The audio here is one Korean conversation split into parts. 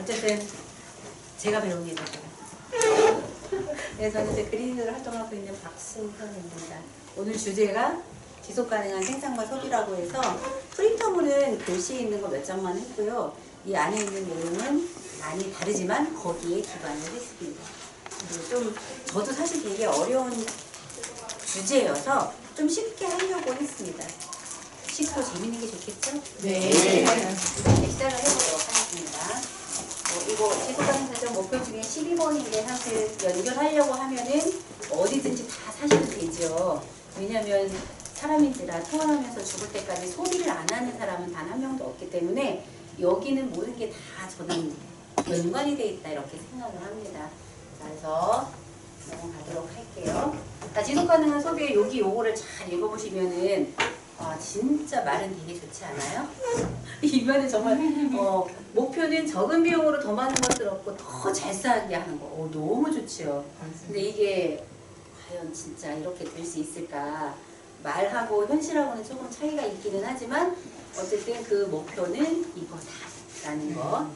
어쨌든 제가 배운 게 되죠. 네, 저는 이제 그린으로 활동하고 있는 박순선입니다. 오늘 주제가 지속가능한 생산과 소비라고 해서 프린터물은 글씨 있는 거 몇 장만 했고요. 이 안에 있는 내용은 많이 다르지만 거기에 기반을 했습니다. 좀 저도 사실 되게 어려운 주제여서 좀 쉽게 하려고 했습니다. 쉽고 재밌는 게 좋겠죠? 네. 시작을 해보도록 하겠습니다. 이거 지속가능 사정 목표 중에 12번인데 사실 연결하려고 하면은 어디든지 다 사셔도 되죠. 왜냐하면 사람인지라 태어나면서 죽을 때까지 소비를 안 하는 사람은 단 한 명도 없기 때문에 여기는 모든 게 다 저는 연관이 돼 있다 이렇게 생각을 합니다. 그래서 넘어가도록 할게요. 자, 지속가능한 소비의 요거를 잘 읽어보시면은 진짜 말은 되게 좋지 않아요? 이 말은 정말 목표는 적은 비용으로 더 많은 것을 얻고 더 잘 싸게 하는 거 너무 좋지요. 근데 이게 과연 진짜 이렇게 될 수 있을까? 말하고 현실하고는 조금 차이가 있기는 하지만 어쨌든 그 목표는 이거다라는 거.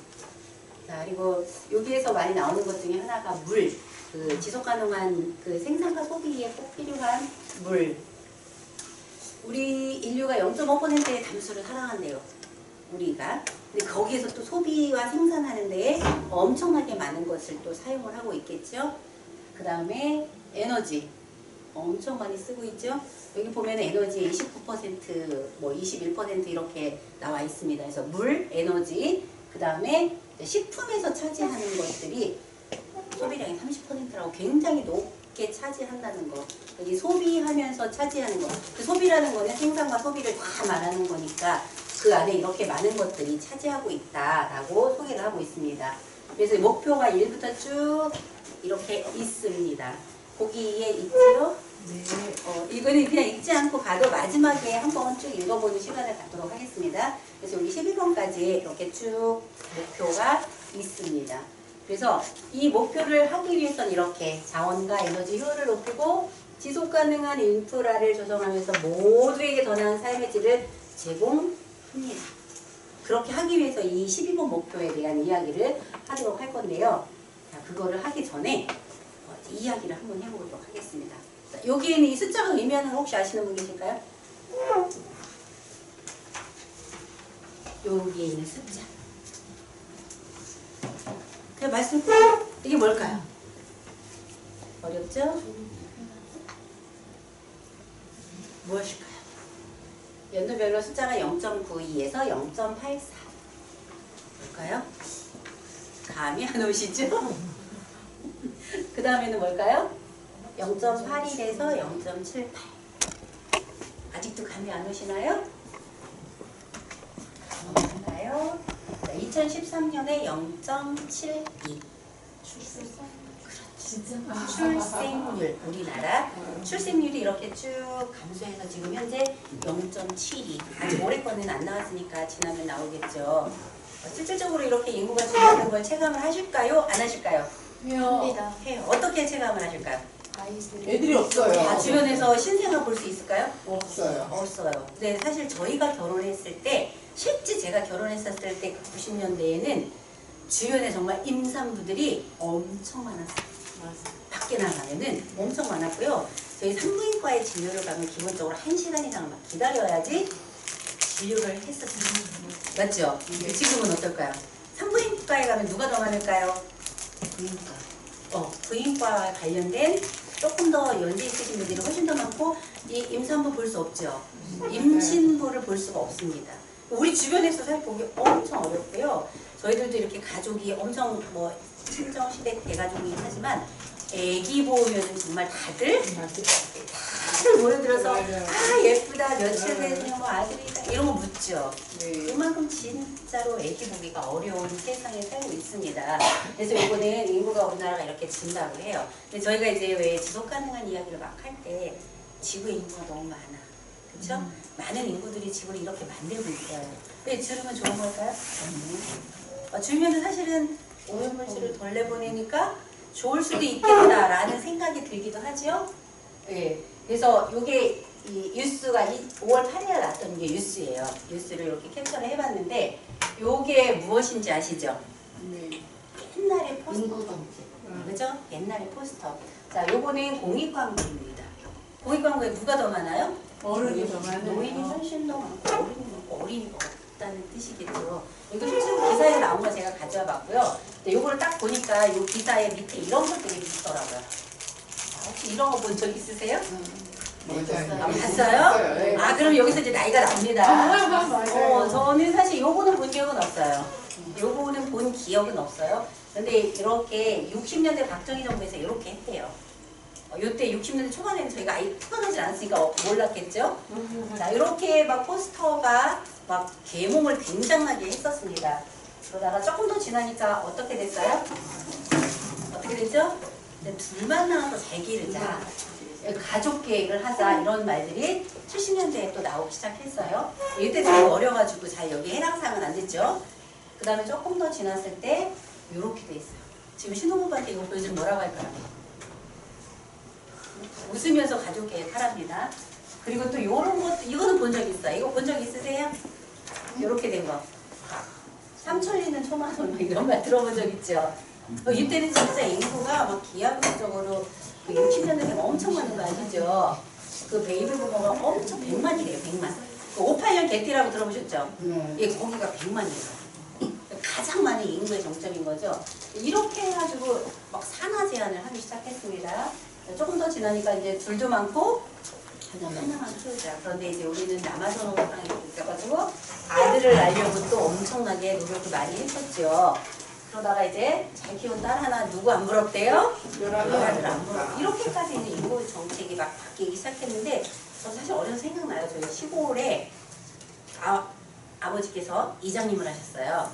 자, 그리고 여기에서 많이 나오는 것 중에 하나가 물. 그 지속가능한 그 생산과 소비에 꼭 필요한 물. 우리 인류가 0.5%의 담수를 사랑한대요. 우리가. 근데 거기에서 또 소비와 생산하는 데에 엄청나게 많은 것을 또 사용을 하고 있겠죠. 그 다음에 에너지. 엄청 많이 쓰고 있죠. 여기 보면 에너지의 29%, 뭐 21% 이렇게 나와 있습니다. 그래서 물, 에너지, 그 다음에 식품에서 차지하는 것들이 소비량의 30%라고 굉장히 높게 차지한다는 거. 여기 소비하면서 차지하는 거. 그 소비라는 거는 생산과 소비를 다 말하는 거니까 그 안에 이렇게 많은 것들이 차지하고 있다라고 소개를 하고 있습니다. 그래서 목표가 1부터 쭉 이렇게 있습니다. 거기에 있지요? 네. 이거는 그냥 읽지 않고 가도 마지막에 한번 쭉 읽어보는 시간을 갖도록 하겠습니다. 그래서 여기 12번까지 이렇게 쭉 목표가 있습니다. 그래서 이 목표를 하기 위해서는 이렇게 자원과 에너지 효율을 높이고 지속가능한 인프라를 조성하면서 모두에게 더 나은 삶의 질을 제공합니다. 그렇게 하기 위해서 이 12번 목표에 대한 이야기를 하도록 할 건데요. 자, 그거를 하기 전에 이야기를 한번 해보도록 하겠습니다. 자, 여기에는 이 숫자가 의미하는 거 혹시 아시는 분 계실까요? 여기에 있는 숫자. 제가 말씀 이게 뭘까요? 어렵죠? 무엇일까요? 연도별로 숫자가 0.92에서 0.84 뭘까요? 감이 안 오시죠? 그 다음에는 뭘까요? 0.81에서 0.78 아직도 감이 안 오시나요? 넘어가요. 2013년에 0.72 출생률 우리나라 출생률이 이렇게 쭉 감소해서 지금 현재 0.72 아직 올해 거는 안 나왔으니까 지나면 나오겠죠. 실질적으로 이렇게 인구가 줄어드는 걸 체감을 하실까요? 안 하실까요? 해요. 해요. 어떻게 체감을 하실까요? 애들이 없어요. 주변에서 신생아 볼 수 있을까요? 없어요. 없어요. 근데 사실 저희가 결혼했을 때 실제 제가 결혼했었을 때 90년대에는 주변에 정말 임산부들이 엄청 많았어요. 밖에 나가면은 엄청 많았고요. 저희 산부인과에 진료를 가면 기본적으로 1시간 이상 막 기다려야지 진료를 했었어요. 맞죠? 지금은 어떨까요? 산부인과에 가면 누가 더 많을까요? 부인과. 부인과와 관련된 조금 더 연세 있으신 분들이 훨씬 더 많고 이 임산부 볼 수 없죠. 임신부를 볼 수가 없습니다. 우리 주변에서 살펴보기 엄청 어렵고요. 저희들도 이렇게 가족이 엄청 뭐 친정시댁 대가족이긴 하지만 애기 보면 정말 다들 모여들어서 예쁘다 며칠 되면 뭐 아들이다 이런 거 묻죠. 그만큼 진짜로 애기 보기가 어려운 세상에 살고 있습니다. 그래서 이거는 인구가 우리나라가 이렇게 진다고 해요. 근데 저희가 이제 왜 지속가능한 이야기를 막 할 때 지구에 인구가 너무 많아. 그렇죠? 많은 인구들이 지구를 이렇게 만들고 있어요. 근데 들으면 좋은 걸까요? 주면은 사실은 오염물질을 덜 내보내니까 좋을 수도 있겠다라는 생각이 들기도 하죠. 예. 그래서 이게 이 뉴스가 5월 8일에 났던 게 뉴스예요. 뉴스를 이렇게 캡처를 해봤는데 이게 무엇인지 아시죠? 네. 옛날의 포스터. 인구정책. 그죠? 옛날의 포스터. 자, 요거는 공익광고입니다. 공익광고에 누가 더 많아요? 어른이 더 많아요. 노인이 훨씬 더 많고 어린이가 없다는 뜻이겠죠. 이거 실제로 기사에 나온 거 제가 가져와 봤고요. 근데 요거를 딱 보니까 요 기사의 밑에 이런 것들이 있더라고요. 자, 혹시 이런 거 본 적 있으세요? 아, 봤어요? 네. 아, 그럼 여기서 이제 나이가 납니다. 맞아요. 저는 사실 요거는 본 기억은 없어요. 요거는 본 기억은 없어요. 근데 이렇게 60년대 박정희 정부에서 이렇게 했대요. 요때 60년대 초반에는 저희가 아예 태어나지 않았으니까 몰랐겠죠? 자, 이렇게 막 포스터가 막 계몽을 굉장하게 했었습니다. 그러다가 조금 더 지나니까 어떻게 됐어요? 어떻게 됐죠? 둘만 나와서 잘 기르자. 가족 계획을 하자 이런 말들이 70년대에 또 나오기 시작했어요. 이때 좀 어려가지고 잘 여기 해당사항은 안 됐죠. 그 다음에 조금 더 지났을 때 이렇게 돼 있어요. 지금 신혼부부한테 이거 보여주면 뭐라고 할까요? 웃으면서 가족 계획 하랍니다. 그리고 또 이런 것, 이거는 본 적 있어요. 이거 본 적 있으세요? 이렇게 된 거. 삼천리는 초만원 뭐 이런 말 들어본 적 있죠. 이때는 진짜 인구가 막 기하급수적으로 60년대 되면 엄청 많은 거 아시죠? 그 베이비 부모가 엄청 100만이래요, 100만. 그 58년 개띠라고 들어보셨죠? 네. 예, 거기가 100만이에요. 가장 많은 인구의 정점인 거죠. 이렇게 해가지고 막 산하 제한을 하기 시작했습니다. 조금 더 지나니까 이제 둘도 많고 하나만 키우자. 그런데 이제 우리는 남아선호 상황이 있어가지고 아들을 낳으려고 또 엄청나게 노력을 많이 했었죠. 그러다가 이제 잘 키운 딸 하나 누구 안 부럽대요? 아들 안 부럽. 이렇게까지 이제 인구 정책이 막 바뀌기 시작했는데 저 사실 어려서 생각나요. 저희 시골에 아버지께서 이장님을 하셨어요.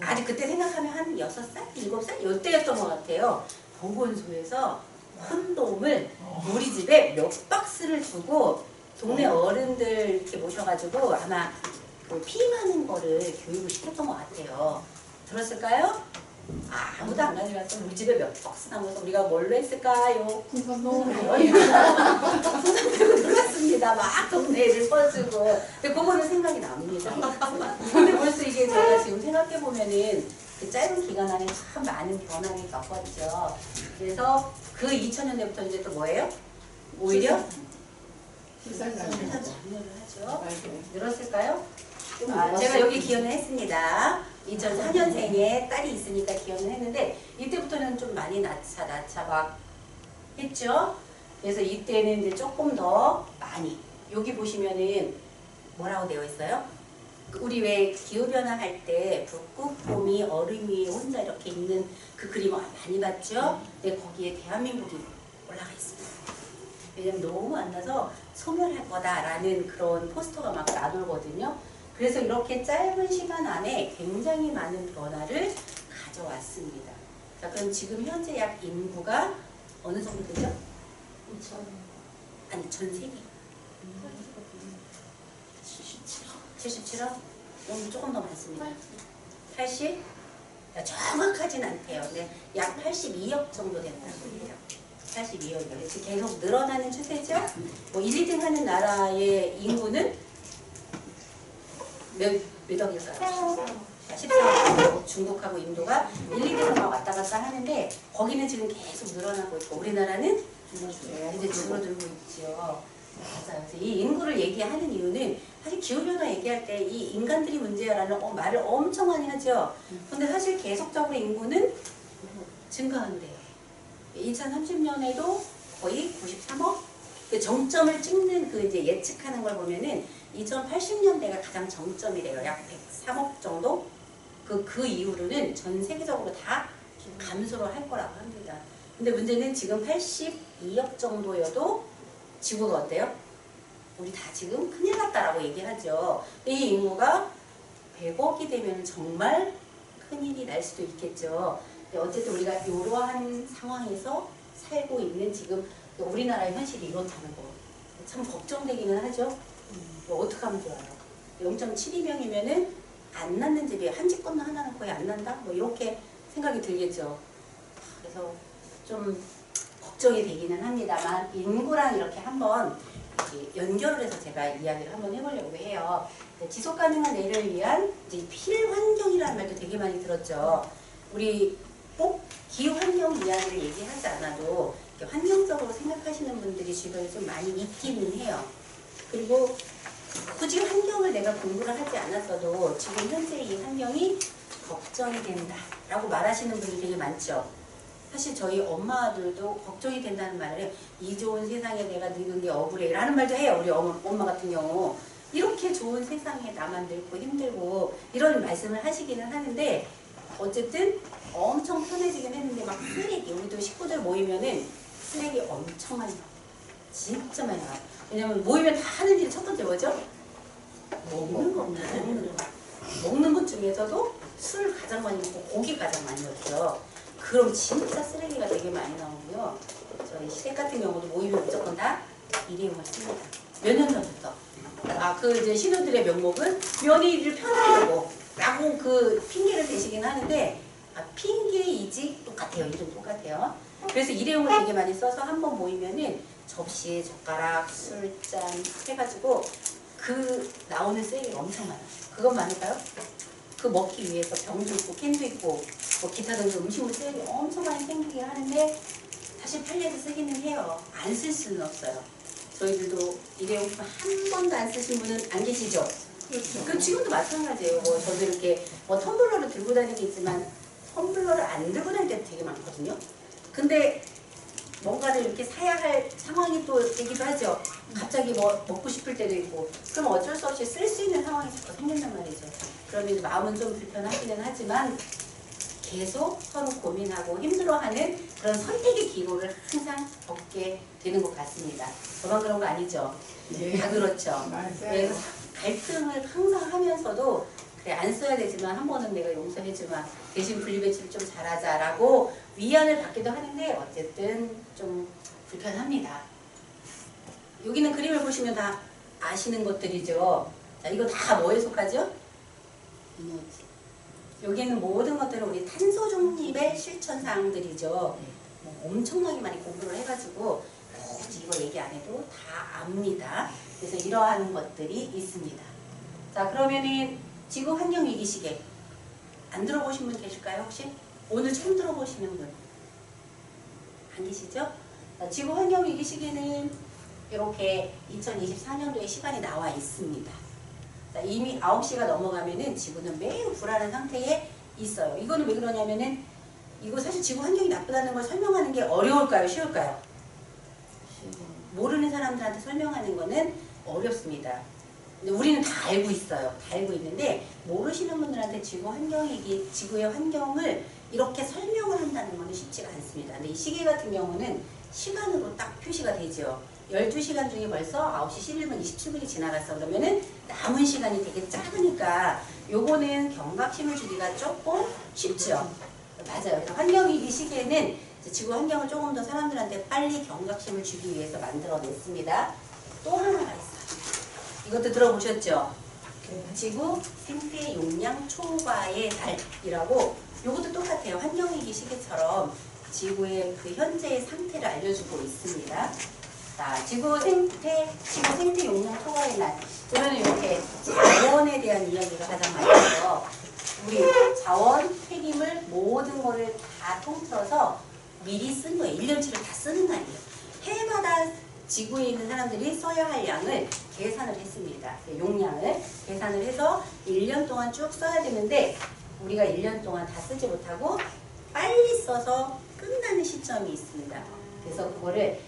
아직 그때 생각하면 한 6살? 7살? 이때였던 것 같아요. 보건소에서 콘돔을 우리 집에 몇 박스를 두고 동네 어른들 이렇게 모셔가지고 아마 그 피임하는 거를 교육을 시켰던 것 같아요. 들었을까요? 아무도 안 가져갔어. 우리 집에 몇 박스 남아서 우리가 뭘로 했을까요? 풍선 들고 들어갔습니다. 막 동네를 퍼주고. 근데 그거는 생각이 납니다. 근데 벌써 이게 제가 지금 생각해보면은 그 짧은 기간 안에 참 많은 변화를 겪었죠. 그래서 그 2000년대부터 이제 또 뭐예요? 오히려 출산 장려를 하죠. 늘었을까요? 제가 여기 기여는 했습니다. 2004년생에 딸이 있으니까 기여는 했는데 이때부터는 좀 많이 낳자 막 했죠. 그래서 이때는 이제 조금 더 많이 여기 보시면은 뭐라고 되어 있어요? 우리 왜 기후변화 할 때 북극 곰이 얼음 위에 혼자 이렇게 있는 그 그림을 많이 봤죠? 근데 거기에 대한민국이 올라가 있습니다. 왜냐면 너무 안 나서 소멸할 거다라는 그런 포스터가 막 나돌거든요. 그래서 이렇게 짧은 시간 안에 굉장히 많은 변화를 가져왔습니다. 자, 그럼 지금 현재 약 인구가 어느 정도 되죠? 아니, 전 세계. 77억? 너무 조금 더 많습니다. 80? 정확하진 않대요. 근데 약 82억 정도 된다고 해요. 82억이요. 지금 계속 늘어나는 추세죠? 뭐 1, 2등 하는 나라의 인구는 몇 억일까요? 14억. 중국하고 인도가 1, 2등을 막 왔다 갔다 하는데 거기는 지금 계속 늘어나고 있고 우리나라는 이제 줄어들고 있죠. 맞아요. 그래서 이 인구를 얘기하는 이유는 사실 기후변화 얘기할 때 이 인간들이 문제야라는 말을 엄청 많이 하죠. 근데 사실 계속적으로 인구는 증가한대요. 2030년에도 거의 93억? 그 정점을 찍는 그 이제 예측하는 걸 보면은 2080년대가 가장 정점이래요. 약 103억 정도? 그 이후로는 전 세계적으로 다 감소를 할 거라고 합니다. 근데 문제는 지금 82억 정도여도 지구가 어때요? 우리 다 지금 큰일 났다라고 얘기하죠. 이 인구가 100억이 되면 정말 큰일이 날 수도 있겠죠. 근데 어쨌든 우리가 이러한 상황에서 살고 있는 지금 우리나라의 현실이 이렇다는 거 참 걱정되기는 하죠. 어떻게 하면 좋아요? 0.72명이면은 안 낳는 집이 한 집 건너 하나는 거의 안 난다? 뭐 이렇게 생각이 들겠죠. 그래서 좀 걱정이 되기는 합니다만 인구랑 이렇게 한번 연결을 해서 제가 이야기를 한번 해보려고 해요. 지속가능한 내일을 위한 이제 필환경이라는 환경이라는 말도 되게 많이 들었죠. 우리 꼭 기후 환경 이야기를 얘기하지 않아도 환경적으로 생각하시는 분들이 주변에 좀 많이 있기는 해요. 그리고 굳이 환경을 내가 공부를 하지 않았어도 지금 현재 이 환경이 걱정이 된다라고 말하시는 분이 되게 많죠. 사실 저희 엄마들도 걱정이 된다는 말을 해요. 이 좋은 세상에 내가 늙은 게 억울해 라는 말도 해요. 우리 엄마 같은 경우. 이렇게 좋은 세상에 나만 늙고 힘들고 이런 말씀을 하시기는 하는데 어쨌든 엄청 편해지긴 했는데 막 쓰레기, 우리도 식구들 모이면은 쓰레기 엄청 많이 나와요. 진짜 많이 나와요. 왜냐면 모이면 다 하는 일이 첫 번째 뭐죠? 먹는 거. 먹는 것 중에서도 술 가장 많이 먹고 고기 가장 많이 먹죠. 그럼 진짜 쓰레기가 되게 많이 나오고요. 저희 시댁 같은 경우도 모이면 무조건 다 일회용을 씁니다. 몇 년 전부터. 그 이제 신우들의 명목은 며느리를 편하려고 라고 그 핑계를 대시긴 하는데 핑계이지 똑같아요. 일은 똑같아요. 그래서 일회용을 되게 많이 써서 한 번 모이면은 접시에 젓가락, 술잔 해가지고 그 나오는 쓰레기가 엄청 많아요. 그건 많을까요? 그 먹기 위해서 병도 있고 캔도 있고 뭐 기타 등등 음식물 쓰레기 엄청 많이 생기긴 하는데 사실 판례도 쓰기는 해요. 안 쓸 수는 없어요. 저희들도 일회용품 한 번도 안 쓰신 분은 안 계시죠? 그렇죠. 그 지금도 마찬가지예요. 뭐 저도 이렇게 뭐 텀블러를 들고 다니는 게 있지만 텀블러를 안 들고 다닐 때도 되게 많거든요. 근데 뭔가를 이렇게 사야 할 상황이 또 되기도 하죠. 갑자기 뭐 먹고 싶을 때도 있고 그럼 어쩔 수 없이 쓸 수 있는 상황이 자꾸 생긴단 말이죠. 그러면 마음은 좀 불편하기는 하지만 계속 서로 고민하고 힘들어하는 그런 선택의 기로를 항상 걷게 되는 것 같습니다. 저만 그런 거 아니죠? 예. 다 그렇죠. 맞아요. 그래서 갈등을 항상 하면서도 그래 안 써야 되지만 한 번은 내가 용서해주마 대신 분리배출을 좀 잘하자라고 위안을 받기도 하는데 어쨌든 좀 불편합니다. 여기는 그림을 보시면 다 아시는 것들이죠. 자, 이거 다 뭐에 속하죠? 에너지. 여기 있는 모든 것들은 우리 탄소 중립의 실천 사항들이죠. 뭐 엄청나게 많이 공부를 해가지고 굳이 이거 얘기 안 해도 다 압니다. 그래서 이러한 것들이 있습니다. 자, 그러면은 지구 환경 위기 시계 안 들어보신 분 계실까요 혹시? 오늘 처음 들어보시는 분? 안 계시죠? 자, 지구 환경 위기 시계는 이렇게 2024년도에 시간이 나와 있습니다. 자, 이미 9시가 넘어가면은 지구는 매우 불안한 상태에 있어요. 이거는 왜 그러냐면은 이거 사실 지구 환경이 나쁘다는 걸 설명하는 게 어려울까요? 쉬울까요? 모르는 사람들한테 설명하는 거는 어렵습니다. 근데 우리는 다 알고 있어요. 다 알고 있는데 모르시는 분들한테 지구의 환경을 이렇게 설명을 한다는 것은 쉽지가 않습니다. 근데 이 시계 같은 경우는 시간으로 딱 표시가 되죠. 12시간 중에 벌써 9시 11분 27분이 지나갔어. 그러면은 남은 시간이 되게 작으니까 요거는 경각심을 주기가 조금 쉽죠. 맞아요. 그래서 환경위기 시계는 지구 환경을 조금 더 사람들한테 빨리 경각심을 주기 위해서 만들어냈습니다. 또 하나가 있어요. 이것도 들어보셨죠? 지구 생태 용량 초과의 달이라고 이것도 똑같아요. 환경위기 시계처럼 지구의 그 현재의 상태를 알려주고 있습니다. 자, 지구 생태 용량 초과의 날. 오늘은 이렇게 자원에 대한 이야기가 가장 많아서 우리 자원, 폐기물 모든 거를 다 통틀어서 미리 쓴 거예요. 1년치를 다 쓰는 날이에요. 해마다 지구에 있는 사람들이 써야 할 양을 계산을 했습니다. 용량을 계산을 해서 1년 동안 쭉 써야 되는데 우리가 1년 동안 다 쓰지 못하고 빨리 써서 끝나는 시점이 있습니다. 그래서 그거를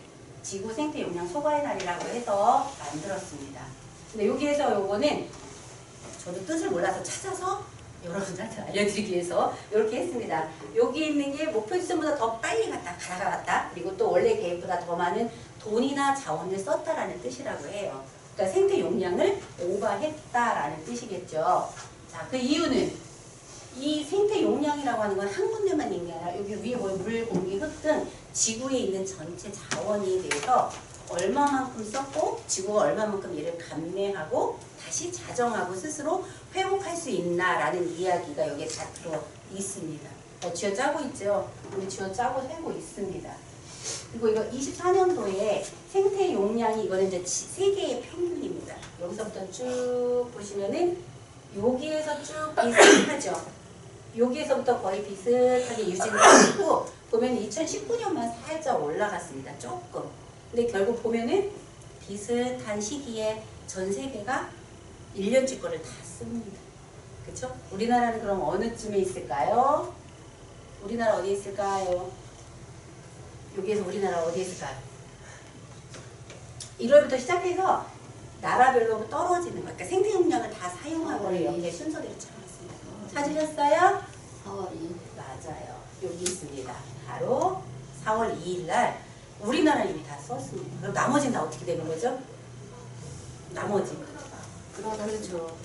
지구 생태 용량 초과의 날이라고 해서 만들었습니다. 근데 여기에서 요거는 저도 뜻을 몰라서 찾아서 여러분들한테 알려드리기 위해서 이렇게 했습니다. 여기 있는 게 목표 지점보다 더 빨리 갔다 가라갔다 그리고 또 원래 계획보다 더 많은 돈이나 자원을 썼다라는 뜻이라고 해요. 그러니까 생태 용량을 오버했다라는 뜻이겠죠. 자, 그 이유는 이 생태 용량이라고 하는 건 한 군데만 있는 게 아니라 여기 위에 뭐 물, 공기, 흙 등 지구에 있는 전체 자원에 대해서 얼마만큼 썼고 지구가 얼마만큼 얘를 감내하고 다시 자정하고 스스로 회복할 수 있나라는 이야기가 여기에 다 들어 있습니다. 쥐어 짜고 있죠. 우리 쥐어 짜고 세고 있습니다. 그리고 이거 24년도에 생태 용량이 이거는 이제 세계의 평균입니다. 여기서부터 쭉 보시면은 여기에서 쭉 비슷하죠. 여기에서부터 거의 비슷하게 유지를 했고 보면 2019년만 살짝 올라갔습니다. 조금. 근데 결국 보면은 비슷한 시기에 전 세계가 1년치 거를 다 씁니다. 그쵸? 우리나라는 그럼 어느 쯤에 있을까요? 우리나라 어디에 있을까요? 여기에서 우리나라 어디에 있을까요? 1월부터 시작해서 나라별로 떨어지는 거. 그러니까 생태용량을 다 사용하고 이렇게 순서대로 적어놨습니다. 찾으셨어요? 4월 2일. 맞아요. 여기 있습니다. 바로 4월 2일 날 우리나라는 이미 다 썼습니다. 그럼 나머지는 다 어떻게 되는 거죠? 나머지. 그렇죠.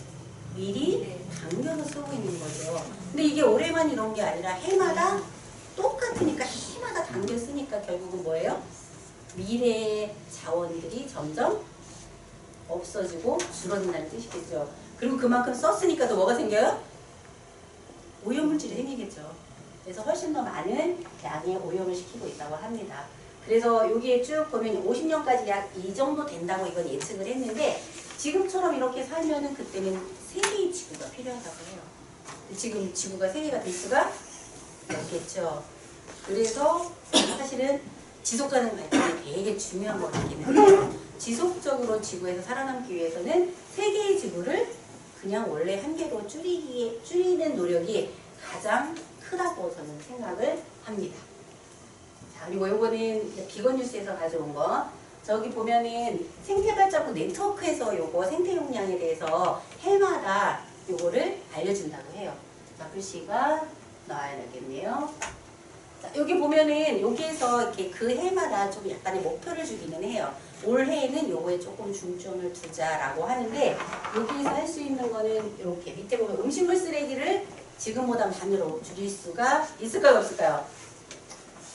미리 당겨서 쓰고 있는 거죠. 근데 이게 올해만 이런 게 아니라 해마다 똑같으니까 해마다 당겨 쓰니까 결국은 뭐예요? 미래의 자원들이 점점 없어지고 줄어든다는 뜻이겠죠. 그리고 그만큼 썼으니까 또 뭐가 생겨요? 오염물질이 생기겠죠. 그래서 훨씬 더 많은 양의 오염을 시키고 있다고 합니다. 그래서 여기에 쭉 보면 50년까지 약 이 정도 된다고 이건 예측을 했는데 지금처럼 이렇게 살면은 그때는 3개의 지구가 필요하다고 해요. 지금 지구가 3개가 될 수가 없겠죠. 그래서 사실은 지속 가능 발전이 되게 중요한 것 같기는 해요. 지속적으로 지구에서 살아남기 위해서는 3개의 지구를 그냥 원래 1개로 줄이는 노력이 가장 크다고 저는 생각을 합니다. 자, 그리고 요거는 비건 뉴스에서 가져온 거. 저기 보면은 생태발자국 네트워크에서 요거 생태 용량에 대해서 해마다 요거를 알려준다고 해요. 자, 글씨가 나와야 되겠네요. 자, 여기 보면은 여기에서 이렇게 그 해마다 좀 약간의 목표를 주기는 해요. 올해에는 요거에 조금 중점을 두자라고 하는데 여기에서 할 수 있는 거는 이렇게 밑에 보면 음식물 쓰레기를 지금보다 반으로 줄일 수가 있을까요, 없을까요?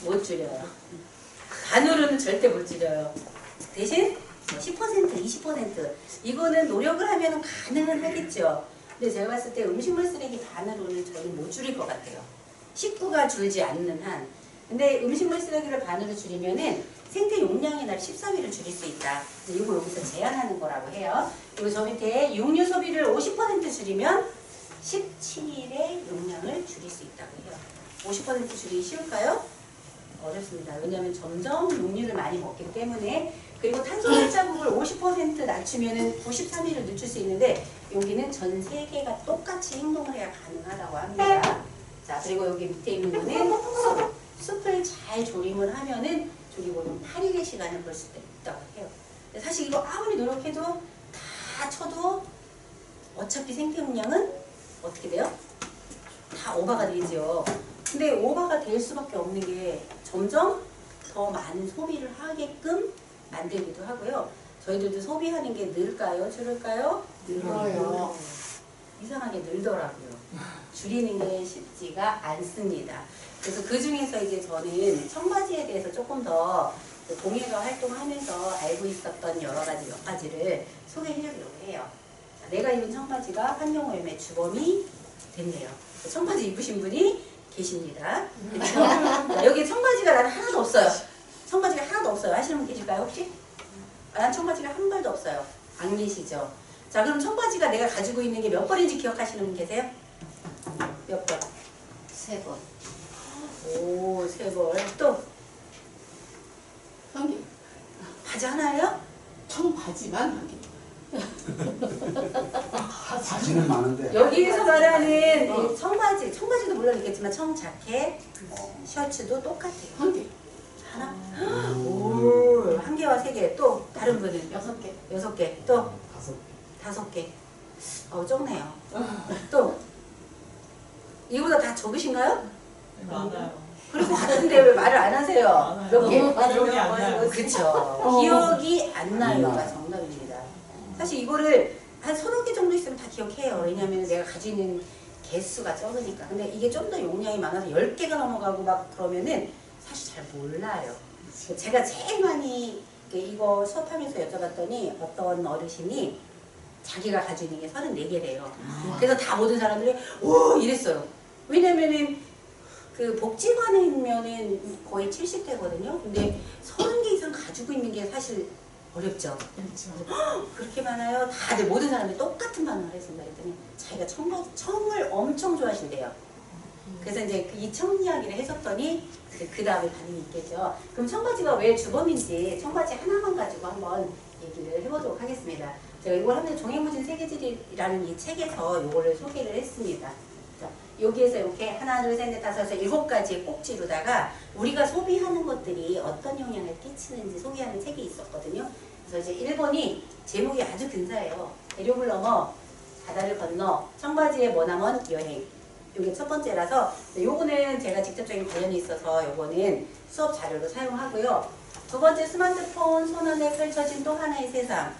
못 줄여요. 반으로는 절대 못 줄여요. 대신 10%, 20% 이거는 노력을 하면 가능은 하겠죠. 근데 제가 봤을 때 음식물 쓰레기 반으로는 저는 못 줄일 것 같아요. 식구가 줄지 않는 한. 근데 음식물 쓰레기를 반으로 줄이면은 생태 용량의 날 13일을 줄일 수 있다. 이거 여기서 제한하는 거라고 해요. 그리고 저 밑에 육류 소비를 50% 줄이면 17일의 용량을 줄일 수 있다고 해요. 50% 줄이기 쉬울까요? 어렵습니다. 왜냐하면 점점 육류를 많이 먹기 때문에. 그리고 탄소 발자국을 50% 낮추면 93일을 늦출 수 있는데 여기는 전 세계가 똑같이 행동을 해야 가능하다고 합니다. 자, 그리고 여기 밑에 있는 거는 숲을 잘 조림을 하면은 저기 보면 8일의 시간을 벌 수 있다고 해요. 사실 이거 아무리 노력해도 다 쳐도 어차피 생태 용량은 어떻게 돼요? 다 오버가 되죠. 근데 오버가 될 수밖에 없는 게 점점 더 많은 소비를 하게끔 만들기도 하고요. 저희들도 소비하는 게 늘까요? 줄을까요? 늘어요. 이상하게 늘더라고요. 줄이는 게 쉽지가 않습니다. 그래서 그 중에서 이제 저는 청바지에 대해서 조금 더 동해가 활동하면서 알고 있었던 여러 가지 몇 가지를 소개해드리려고 해요. 자, 내가 입은 청바지가 환경오염의 주범이 됐네요. 청바지 입으신 분이 계십니다. 그렇죠? 자, 여기 청바지가 나는 하나도 없어요. 청바지가 하나도 없어요. 하시는 분 계실까요 혹시? 난 청바지가 한 벌도 없어요. 안 계시죠? 자, 그럼 청바지가 내가 가지고 있는 게 몇 벌인지 기억하시는 분 계세요? 몇 벌? 3번. 오, 3벌. 또? 한 개. 바지 하나예요? 청바지만 한 개. 사진은 많은데. 여기에서 말하는 이 청바지도 물론 있겠지만 청자켓, 셔츠도 똑같아요. 한 개. 하나? 오, 한 개와 3개. 또 다른 분은? 6개. 6개. 또? 5개. 적네요. 또? 이거보다 다 적으신가요? 많아요. 그리고 같은데 왜 말을 안 하세요? 몇 개? 기억이 안 나요. 그쵸. 기억이 안 나요가 정답입니다. 사실 이거를 한 30개 정도 있으면 다 기억해요. 왜냐면 내가 가지고 있는 개수가 적으니까. 근데 이게 좀 더 용량이 많아서 10개가 넘어가고 막 그러면은 사실 잘 몰라요. 제가 제일 많이 이거 수업하면서 여쭤봤더니 어떤 어르신이 자기가 가지고 있는 게 34개래요. 그래서 다 모든 사람들이 오 이랬어요. 왜냐면은 그 복지관에 있으면은 거의 70대거든요. 근데 30개 이상 가지고 있는 게 사실 어렵죠. 그렇죠. 그렇게 많아요? 다들 모든 사람들이 똑같은 반응을 했습니다. 그랬더니 자기가 청을 엄청 좋아하신대요. 그래서 이제 이 청이야기를 해줬더니 이제 그 다음에 반응이 있겠죠. 그럼 청바지가 왜 주범인지 청바지 하나만 가지고 한번 얘기를 해보도록 하겠습니다. 제가 이걸 하면 종횡무진 세계지리라는 이 책에서 이거를 소개를 했습니다. 자, 여기에서 이렇게 하나, 둘, 셋, 넷, 다섯, 여섯, 7가지의 꼭지로다가 우리가 소비하는 것들이 어떤 영향을 끼치는지 소개하는 책이 있었거든요. 그래서 이제 1번이 제목이 아주 근사해요. 대륙을 넘어 바다를 건너 청바지에 머나먼 여행. 이게 첫 번째라서 요거는 제가 직접적인 관련이 있어서 요거는 수업 자료로 사용하고요. 두 번째 스마트폰 손안에 펼쳐진 또 하나의 세상.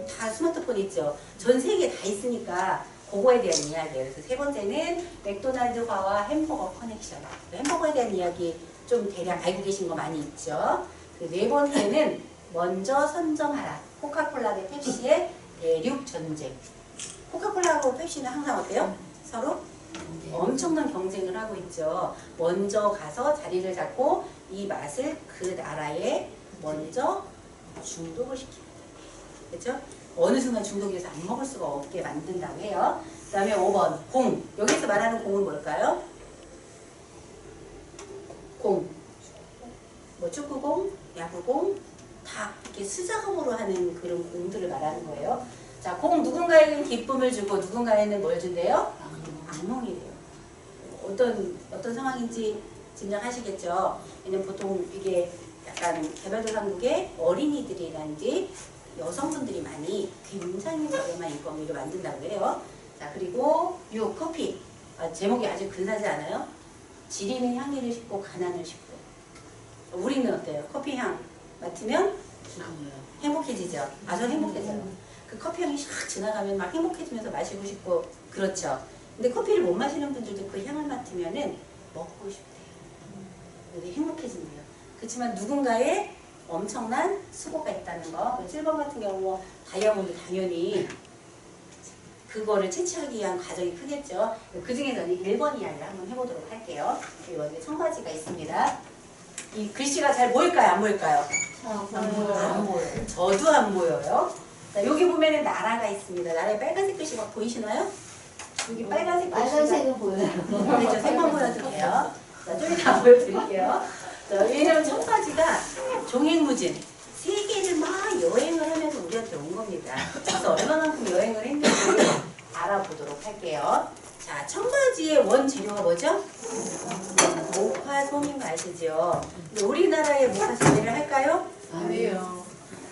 다 스마트폰 있죠. 전 세계에 다 있으니까 그거에 대한 이야기예요. 그래서 세 번째는 맥도날드화와 햄버거 커넥션. 햄버거에 대한 이야기 좀 대략 알고 계신 거 많이 있죠. 네 번째는 먼저 선점하라. 코카콜라 대 펩시의 대륙 전쟁. 코카콜라하고 펩시는 항상 어때요? 서로 엄청난 경쟁을 하고 있죠. 먼저 가서 자리를 잡고 이 맛을 그 나라에 먼저 중독을 시킵니다. 그렇죠? 어느 순간 중독이 돼서 안 먹을 수가 없게 만든다고 해요. 그 다음에 5번 공. 여기서 말하는 공은 뭘까요? 공. 뭐 축구공, 야구공 다 이렇게 수작업으로 하는 그런 공들을 말하는 거예요. 자, 공 누군가에는 기쁨을 주고 누군가에는 뭘 준대요? 악몽이 돼요. 어떤 상황인지 짐작하시겠죠? 왜냐면 보통 이게 약간 개발도상국의 어린이들이라든지 여성분들이 많이 굉장히 저렴한 인건비를 만든다고 해요. 자, 그리고 6. 커피. 제목이 아주 근사하지 않아요? 지리는 향기를 싣고 가난을 싣고. 우리는 어때요? 커피 향 맡으면 행복해지죠? 아주 행복해져요. 그 커피 향이 샥 지나가면 막 행복해지면서 마시고 싶고 그렇죠. 근데 커피를 못 마시는 분들도 그 향을 맡으면은 먹고 싶대요. 근데 행복해진대요. 그렇지만 누군가의 엄청난 수고가 있다는 거. 7번 같은 경우 뭐 다이아몬드 당연히 그거를 채취하기 위한 과정이 크겠죠. 그 중에서는 1번 이야기를 한번 해보도록 할게요. 여기 청바지가 있습니다. 이 글씨가 잘 보일까요? 안 보일까요? 안 보여요. 안 보여요. 저도 안 보여요. 자, 여기 보면은 나라가 있습니다. 나라에 빨간색 글씨 막 보이시나요? 여기 빨간색 글씨가 빨간색은 보여요. 그렇죠. 색만 보여드릴게요. 자, 좀 이따 보여드릴게요. 자, 왜냐면 청바지가 종횡무진 세계를 막 여행을 하면서 우리한테 온 겁니다. 그래서 얼마만큼 여행을 했는지 알아보도록 할게요. 자, 청바지의 원재료가 뭐죠? 목화솜인 거 아시죠? 근데 우리나라에 목화솜을 할까요? 안 해요.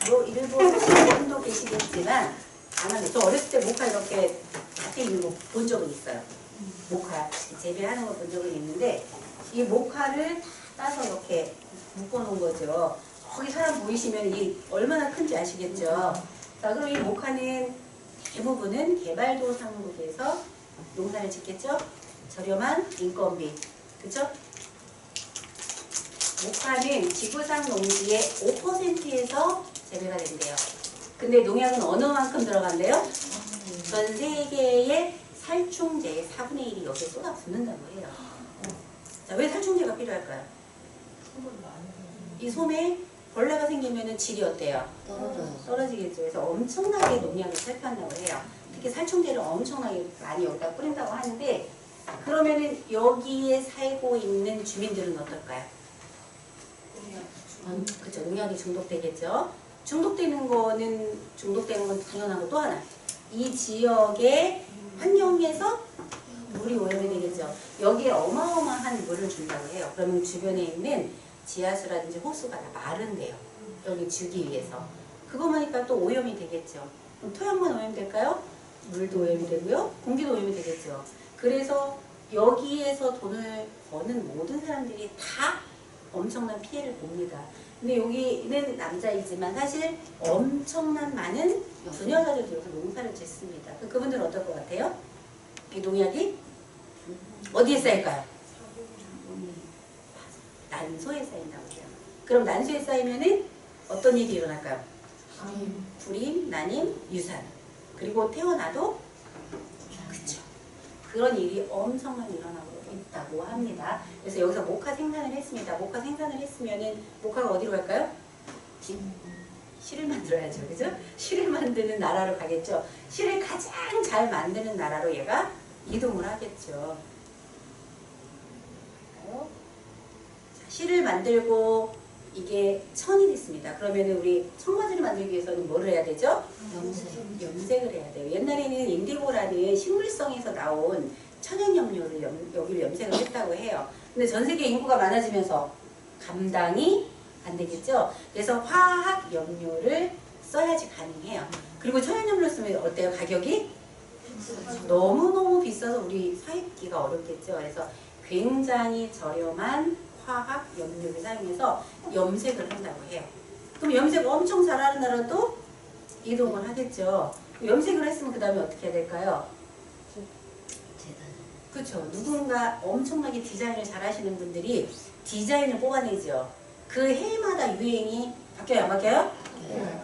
뭐 일본 분도 계시겠지만 안 하는데 저 어렸을 때 목화 이렇게 밭에 있는 거 본 적은 있어요. 목화 재배하는 거 본 적은 있는데 이 목화를 다 따서 이렇게 묶어 놓은 거죠. 거기 사람 보이시면 이 얼마나 큰지 아시겠죠? 자, 그럼 이 목화는 대부분은 개발도상국에서 농사를 짓겠죠? 저렴한 인건비. 그쵸? 목화는 지구상 농지의 5%에서 재배가 된대요. 근데 농약은 어느 만큼 들어간대요? 전 세계의 살충제의 4분의 1이 여기에 쏟아붓는다고 해요. 자, 왜 살충제가 필요할까요? 이 솜에 벌레가 생기면 질이 어때요? 떨어져요. 떨어지겠죠. 그래서 엄청나게 농약을 살포한다고 해요. 특히 살충제를 엄청나게 많이 여기다 뿌린다고 하는데 그러면은 여기에 살고 있는 주민들은 어떨까요? 그렇죠. 농약이 중독되겠죠. 중독되는 건 당연하고 또 하나 이 지역의 환경에서 물이 오염이 되겠죠. 여기에 어마어마한 물을 준다고 해요. 그러면 주변에 있는 지하수라든지 호수가 다 마른대요. 여기 주기 위해서. 그거만이니까 또 오염이 되겠죠. 그럼 토양만 오염될까요? 물도 오염이 되고요. 공기도 오염이 되겠죠. 그래서 여기에서 돈을 버는 모든 사람들이 다 엄청난 피해를 봅니다. 근데 여기는 남자이지만 사실 엄청난 많은 부녀자들 들어서 농사를 짓습니다. 그분들은 어떨 것 같아요? 이 농약이 어디에 쌓일까요? 난소에 쌓인다고 해요. 그럼 난소에 쌓이면은 어떤 일이 일어날까요? 불임, 난임, 유산. 그리고 태어나도 그쵸. 그런 일이 엄청나게 일어나고 있다고 합니다. 그래서 여기서 목화 생산을 했습니다. 목화 생산을 했으면은 목화가 어디로 갈까요? 실을 만들어야죠. 그죠? 실을 만드는 나라로 가겠죠. 실을 가장 잘 만드는 나라로 얘가 이동을 하겠죠. 실을 만들고 이게 천이 됐습니다. 그러면은 우리 청바지를 만들기 위해서는 뭐를 해야 되죠? 염색을 해야 돼요. 옛날에는 인디고라는 식물성에서 나온 천연염료를 여기를 염색을 했다고 해요. 근데 전 세계 인구가 많아지면서 감당이 안 되겠죠? 그래서 화학 염료를 써야지 가능해요. 그리고 천연염료 쓰면 어때요? 가격이? 너무너무 비싸서 우리 사입기가 어렵겠죠. 그래서 굉장히 저렴한 화학 염료를 사용해서 염색을 한다고 해요. 그럼 염색 엄청 잘하는 나라도 이동을 하겠죠. 염색을 했으면 그 다음에 어떻게 해야 될까요? 그렇죠. 누군가 엄청나게 디자인을 잘하시는 분들이 디자인을 뽑아내죠. 그 해마다 유행이 바뀌어요, 안 바뀌어요?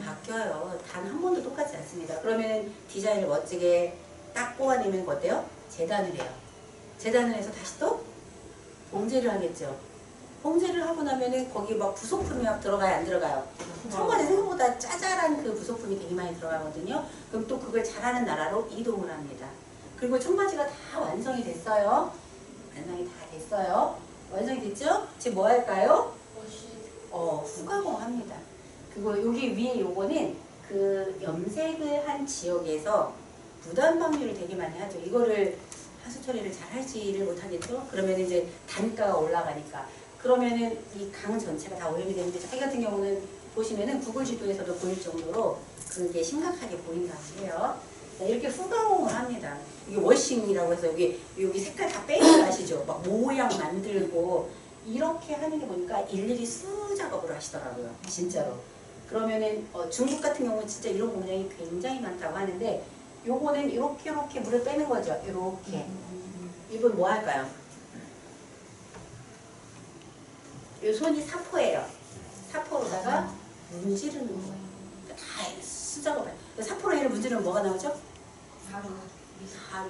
바뀌어요. 단 한 번도 똑같지 않습니다. 그러면 디자인을 멋지게 딱 뽑아내면 어때요? 재단을 해요. 재단을 해서 다시 또 봉제를 하겠죠. 봉제를 하고 나면은 거기 막 부속품이 막 들어가요, 안 들어가요? 청바지 생각보다 짜잘한 그 부속품이 되게 많이 들어가거든요. 그럼 또 그걸 잘하는 나라로 이동을 합니다. 그리고 청바지가 다 완성이 됐어요. 완성이 다 됐어요. 완성이 됐죠? 지금 뭐 할까요? 후가공 합니다. 그리고 여기 위에 요거는 그 염색을 한 지역에서 무단 방류를 되게 많이 하죠. 이거를 하수 처리를 잘 할지를 못하겠죠? 그러면 이제 단가가 올라가니까. 그러면은 이 강 전체가 다 오염이 되는데 저희 같은 경우는 보시면은 구글 지도에서도 보일 정도로 그게 심각하게 보인다고 해요. 자, 이렇게 후가공을 합니다. 이게 워싱이라고 해서 여기 색깔 다 빼는 거 아시죠? 막 모양 만들고 이렇게 하는 게 보니까 일일이 수 작업을 하시더라고요. 진짜로. 그러면은 중국 같은 경우는 진짜 이런 공장이 굉장히 많다고 하는데 요거는 이렇게 물을 빼는 거죠. 이렇게. 이분 뭐 할까요? 요 손이 사포예요. 사포로다가 문지르는 거예요. 다 수작업을. 사포로 얘를 문지르면 뭐가 나오죠? 가루.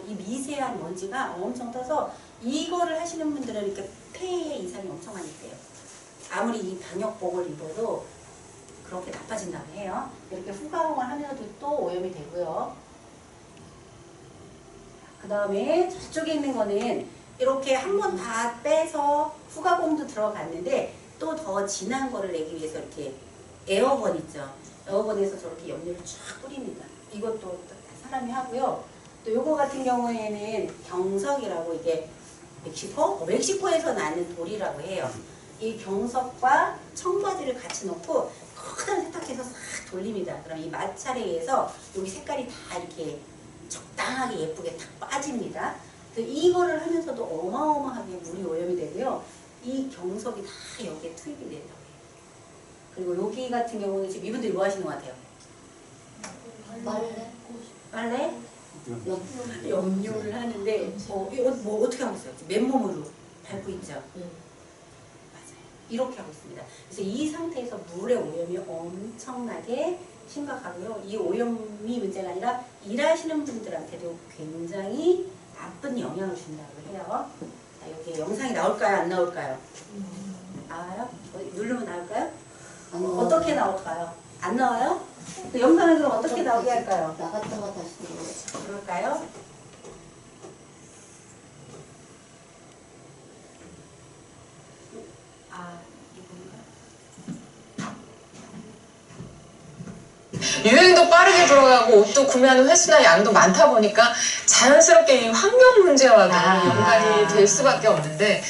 이 미세한 먼지가 엄청 떠서 이거를 하시는 분들은 이렇게 폐에 이상이 엄청 많이 돼요. 아무리 이 방역복을 입어도 그렇게 나빠진다고 해요. 이렇게 후가공을 하면서도 또 오염이 되고요. 그 다음에 저쪽에 있는 거는 이렇게 한 번 다 빼서 후가공도 들어갔는데 또 더 진한 거를 내기 위해서 이렇게 에어건 있죠. 에어건에서 저렇게 염료를 쫙 뿌립니다. 이것도 사람이 하고요. 또 요거 같은 경우에는 경석이라고 이게 멕시코에서 나는 돌이라고 해요. 이 경석과 청바지를 같이 넣고 커다란 세탁기에서 싹 돌립니다. 그럼 이 마찰에 의해서 여기 색깔이 다 이렇게 적당하게 예쁘게 탁 빠집니다. 그래서 이거를 하면서도 어마어마하게 물이 오염이 되고요. 이 경석이 다 여기에 투입이 된다고 해요. 그리고 여기 같은 경우는 지금 이분들이 뭐 하시는 것 같아요? 빨래? 염료를 하는데 이거 뭐 어떻게 하고 있어요? 맨몸으로 밟고 있죠? 맞아요. 이렇게 하고 있습니다. 그래서 이 상태에서 물의 오염이 엄청나게 심각하고요. 이 오염이 문제가 아니라 일하시는 분들한테도 굉장히 나쁜 영향을 준다고 해요. 자, 여기 영상이 나올까요? 안 나올까요? 나와요? 누르면 나올까요? 어떻게 나올까요? 안 나와요? 그 영상을 그럼 어떻게 나오게 할까요? 나갔다가 다시 들어오죠. 그럴까요? 유행도 빠르게 들어가고 옷도 구매하는 횟수나 양도 많다 보니까 자연스럽게 이 환경 문제와 연관이 될 수밖에 없는데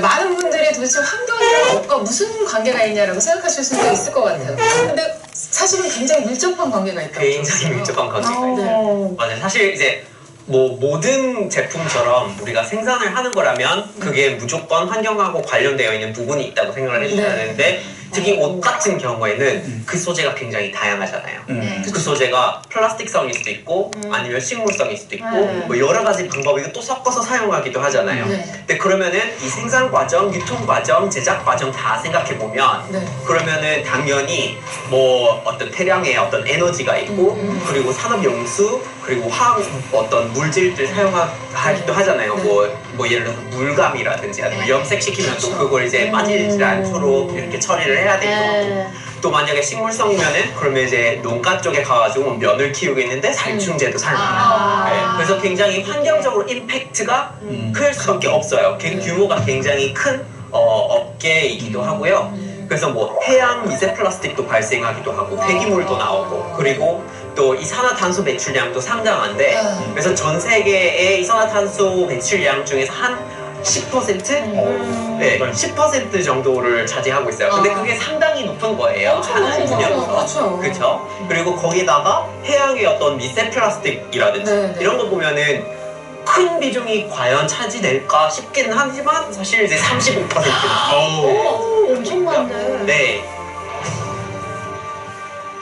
많은 분들이 도대체 환경이랑 옷과 무슨 관계가 있냐라고 생각하실 수도 있을 것 같아요. 근데 사실은 굉장히 밀접한 관계가 있다고 굉장히 밀접한 관계가 있죠. 네. 맞아요. 사실 이제 뭐 모든 제품처럼 우리가 생산을 하는 거라면 그게 무조건 환경하고 관련되어 있는 부분이 있다고 생각을 해주셔야 되는데 특히 옷 같은 경우에는 그 소재가 굉장히 다양하잖아요. 그 소재가 플라스틱성일 수도 있고 아니면 식물성일 수도 있고 뭐 여러 가지 방법이 또 섞어서 사용하기도 하잖아요. 근데 그러면은 이 생산 과정, 유통 과정, 제작 과정 다 생각해 보면 그러면은 당연히 뭐 어떤 태량의 어떤 에너지가 있고 그리고 산업 용수 그리고 화학 어떤 물질들 사용하기도 하잖아요. 뭐 예를 들어서 물감이라든지 아니면 염색시키면 또 그걸 이제 빠지지 않도록 이렇게 처리를 해야 되고 또 만약에 식물성이면은 그러면 이제 농가 쪽에 가가지고 면을 키우고 있는데 살충제도 사용해요. 네, 그래서 굉장히 환경적으로 임팩트가 클 수밖에 없어요. 규모가 굉장히 큰 업계이기도 하고요. 그래서 뭐 해양 미세 플라스틱도 발생하기도 하고 폐기물도 나오고 그리고 또 이산화탄소 배출량도 상당한데 그래서 전 세계의 이산화탄소 배출량 중에서 한 10%? 네, 10% 정도를 차지하고 있어요. 근데 그게 상당히 높은 거예요. 하나의 분야에서. 그렇죠. 그리고 거기다가 해양의 어떤 미세 플라스틱이라든지 네, 네. 이런 거 보면은 큰 비중이 과연 차지될까 싶기는 하지만 사실 이제 35%나. 엄청 많네. 네.